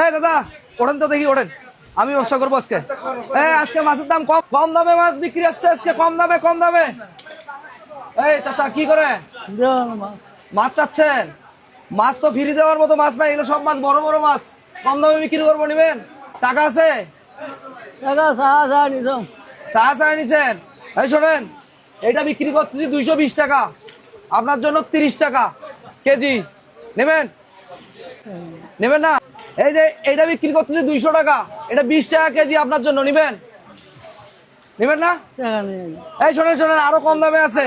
এই দাদা ওঠেন তো দেখি, ওঠেন। আমি ব্যবসা করবো আজকে। আজকে মাছের দাম কম, কম দামে মাছ বিক্রি হচ্ছে আজকে, কম দামে, কম দামে। এই চাচা কি করে মাছ চাচ্ছেন? মাছ তো ফ্রি দেওয়ার মতো মাছ নাই, এগুলো সব মাছ বড় বড় মাছ, কম দামে বিক্রি করবো, নিবেন? টাকা আছে? চা চা নিছেন? এই শোনেন, এটা বিক্রি করতেছি 220 টাকা, আপনার জন্য 30 টাকা কেজি, নেবেন? নেবেন না? এই যে এটা বিক্রি করতেছি 200 টাকা, এটা 20 টাকা কেজি, আপনার জন্য, নিবেন? নেবেন না? এই শোনেন শোনেন, আরো কম দামে আছে।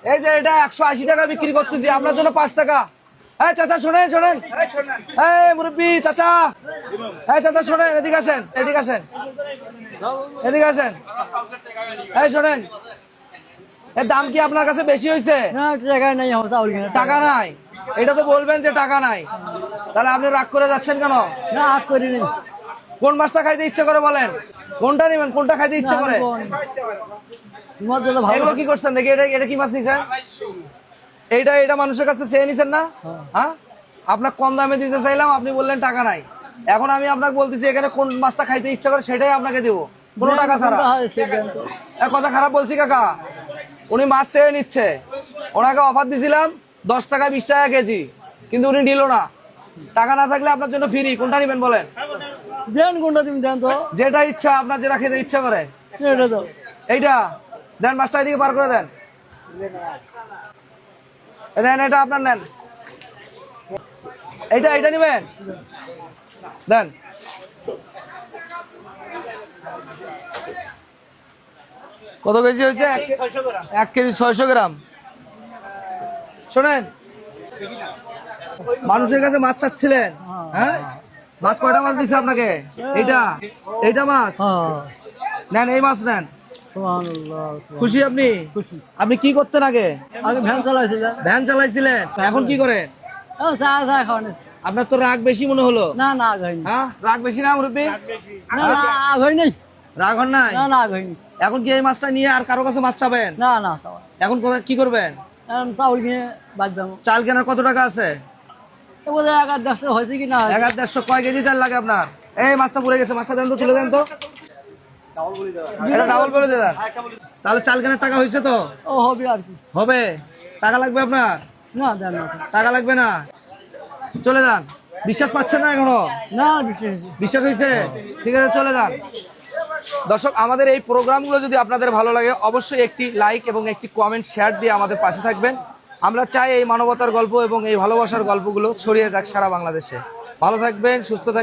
এই যে এটা 180 টাকা বিক্রি করতেছি, আপনার জন্য 5 টাকা। এই চাচা শোনেন শোনেন, এই মুরব্বী চাচা, এই চাচা শোনেন, এদিকে আসেন, এদিকে আসেন, এদিকে আসেন। এই শোনেন, এর দাম কি আপনার কাছে বেশি হয়েছে? টাকা নাই, এটা তো বলবেন যে টাকা নাই, তাহলে আপনি রাগ করে যাচ্ছেন কেন? কোন মাছটা খাইতে ইচ্ছে করে বলেন? কোনটা নেবেন? কোনটা খাইতে ইচ্ছে করে? এগুলো কি করছেন দেখি, এটা এটা কি মাছ নিছেন? এইটা এটা মানুষের কাছে চেয়ে নিছেন না? হ্যাঁ, আপনার কম দামে দিতে চাইলাম, আপনি বললেন টাকা নাই। এখন আমি আপনাকে বলতেছি এখানে কোন মাছটা খাইতে ইচ্ছা করে সেটাই আপনাকে দেবো, কোনো টাকা ছাড়া। কথা খারাপ বলছি কাকা? উনি মাছ চেয়ে নিচ্ছে, ওনাকে অফার দিছিলাম 10 টাকা 20 টাকা কেজি, কিন্তু উনি নিল না। টাকা না থাকলে আপনার জন্য ফ্রি, কোনটা নিবেন বলেন? যেটা ইচ্ছা আপনার, যেটা খেতে ইচ্ছা করে এইটা দেন। মাছটা এদিকে পার করে দেন, দেন এটা আপনার, নেন এইটা, এইটা নিবেন? দেন। কত কেজি হয়েছে? 1 কেজি 600 গ্রাম। শোনেন, মানুষের কাছে মাছ চাচ্ছিলেন, হ্যাঁ? মাছ কয়টা মাছ দিছে আপনাকে? এইটা, এইটা মাছ নেন, এই মাছ নেন। খুশি আপনি? আপনি কি করতেন আগে? ভ্যান চালাইছিলেন, এখন কি করে? আপনার তো রাগ বেশি মনে হলো। হ্যাঁ, রাগ বেশি না মুরব্বী? রাগ হন নাই? এখন কি এই মাছটা নিয়ে আর কারো কাছে মাছ চাবেন? এখন কি করবেন? চাল কেনার কত টাকা আছে? 1,500। কয় কেজি চাল লাগে আপনার? এই মাছটা পড়ে গেছে, মাছটা দেন তো, তুলে দেন তো। এটা ডাবল করে দেন। তাহলে চাল কেনার টাকা হয়েছে তো? হবে। টাকা লাগবে আপনার? টাকা লাগবে না, চলে যান। বিশ্বাস পাচ্ছেন না এখনো? বিশ্বাস হয়েছে? ঠিক আছে, চলে যান। দর্শক, আমাদের এই প্রোগ্রামগুলো যদি আপনাদের ভালো লাগে, অবশ্যই একটি লাইক এবং একটি কমেন্ট শেয়ার দিয়ে আমাদের পাশে থাকবেন। আমরা চাই এই মানবতার গল্প এবং এই ভালোবাসার গল্পগুলো ছড়িয়ে যাক সারা বাংলাদেশে। ভালো থাকবেন, সুস্থ থাকবেন।